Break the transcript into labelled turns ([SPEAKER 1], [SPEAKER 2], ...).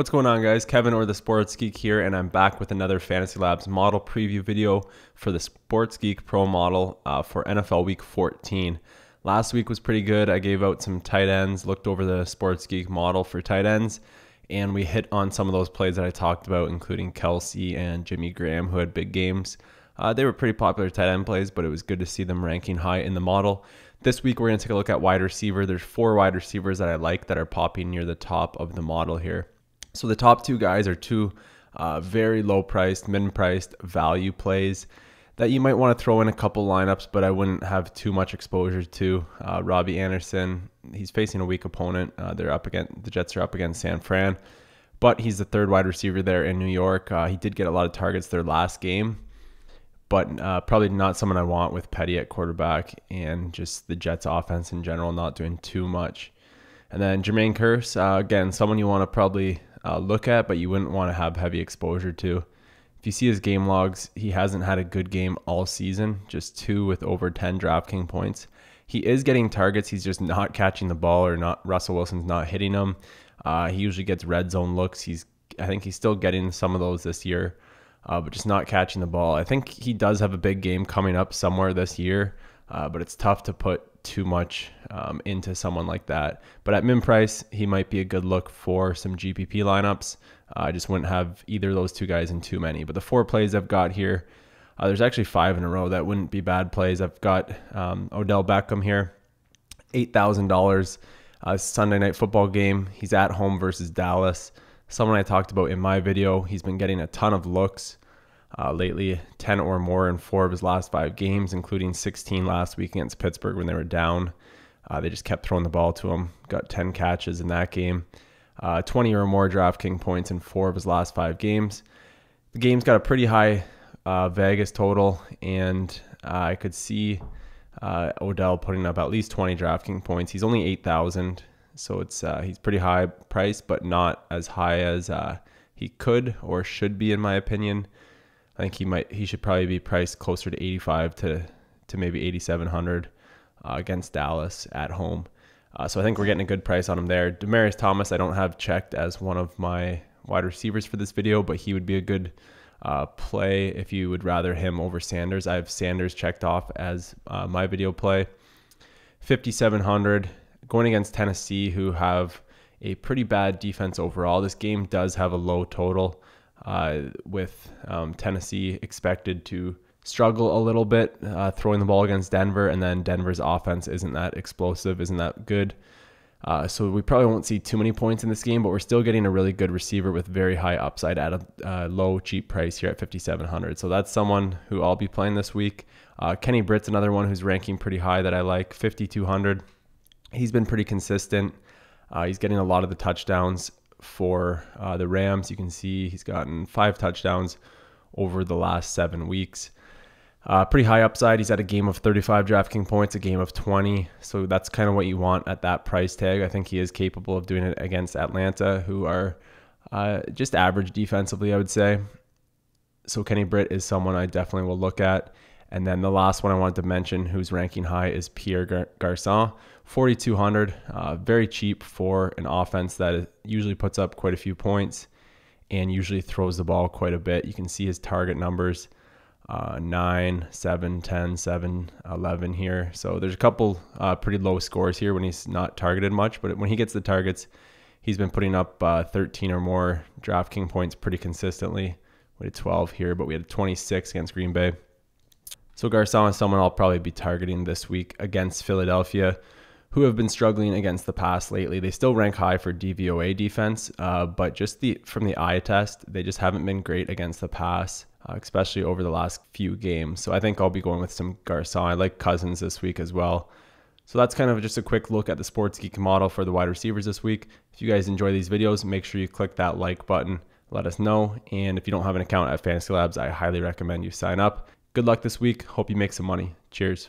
[SPEAKER 1] What's going on, guys? Kevin or the Sports Geek here, and I'm back with another FantasyLabs model preview video for the Sports Geek Pro model for NFL Week 14. Last week was pretty good. I gave out some tight ends, looked over the Sports Geek model for tight ends, and we hit on some of those plays that I talked about, including Kelsey and Jimmy Graham, who had big games. They were pretty popular tight end plays, but it was good to see them ranking high in the model. This week, we're going to take a look at wide receiver. There's 4 wide receivers that I like that are popping near the top of the model here. So the top 2 guys are 2 very low-priced, mid-priced value plays that you might want to throw in a couple lineups, but I wouldn't have too much exposure to. Robbie Anderson, he's facing a weak opponent. The Jets are up against San Fran, but he's the 3rd wide receiver there in New York. He did get a lot of targets their last game, but probably not someone I want with Petty at quarterback and just the Jets offense in general not doing too much. And then Jermaine Kearse, again, someone you want to probably look at, but you wouldn't want to have heavy exposure to. If you see his game logs, he hasn't had a good game all season, just 2 with over 10 DraftKings points. He is getting targets, he's just not catching the ball, or not. Russell Wilson's not hitting him. He usually gets red zone looks. I think he's still getting some of those this year, but just not catching the ball. I think he does have a big game coming up somewhere this year, but it's tough to put too much into someone like that. But at min price, he might be a good look for some GPP lineups. I just wouldn't have either of those 2 guys in too many. But the 4 plays I've got here, there's actually 5 in a row that wouldn't be bad plays. I've got Odell Beckham here, $8,000 Sunday night football game. He's at home versus Dallas. Someone I talked about in my video. He's been getting a ton of looks lately, 10 or more in 4 of his last 5 games, including 16 last week against Pittsburgh when they were down. They just kept throwing the ball to him. Got 10 catches in that game. 20 or more DraftKings points in 4 of his last 5 games. The game's got a pretty high Vegas total, and I could see Odell putting up at least 20 DraftKings points. He's only 8,000, so he's pretty high priced, but not as high as he could or should be, in my opinion. I think he should probably be priced closer to 85 to maybe 8,700 against Dallas at home. So I think we're getting a good price on him there. Demaryius Thomas, I don't have checked as one of my wide receivers for this video, but he would be a good play if you would rather him over Sanders. I have Sanders checked off as my video play. 5,700 going against Tennessee, who have a pretty bad defense overall. This game does have a low total, with Tennessee expected to struggle a little bit throwing the ball against Denver, and then Denver's offense isn't that explosive, isn't that good. So we probably won't see too many points in this game, but we're still getting a really good receiver with very high upside at a low, cheap price here at 5,700. So that's someone who I'll be playing this week. Kenny Britt's another one who's ranking pretty high that I like, 5,200. He's been pretty consistent. He's getting a lot of the touchdowns for the Rams. You can see he's gotten 5 touchdowns over the last 7 weeks. Pretty high upside. He's had a game of 35 DraftKings points, a game of 20. So that's kind of what you want at that price tag. I think he is capable of doing it against Atlanta, who are just average defensively, I would say. So Kenny Britt is someone I definitely will look at. And then the last one I wanted to mention who's ranking high is Pierre Garçon, 4,200. Very cheap for an offense that usually puts up quite a few points and usually throws the ball quite a bit. You can see his target numbers, 9, 7, 10, 7, 11 here. So there's a couple pretty low scores here when he's not targeted much, but when he gets the targets, he's been putting up 13 or more DraftKings points pretty consistently. We had 12 here, but we had 26 against Green Bay. So Garçon is someone I'll probably be targeting this week against Philadelphia, who have been struggling against the pass lately. They still rank high for DVOA defense, but just from the eye test, they just haven't been great against the pass, especially over the last few games. So I think I'll be going with some Garçon. I like Cousins this week as well. So that's kind of just a quick look at the Sports Geek model for the wide receivers this week. If you guys enjoy these videos, make sure you click that like button. Let us know. And if you don't have an account at FantasyLabs, I highly recommend you sign up. Good luck this week. Hope you make some money. Cheers.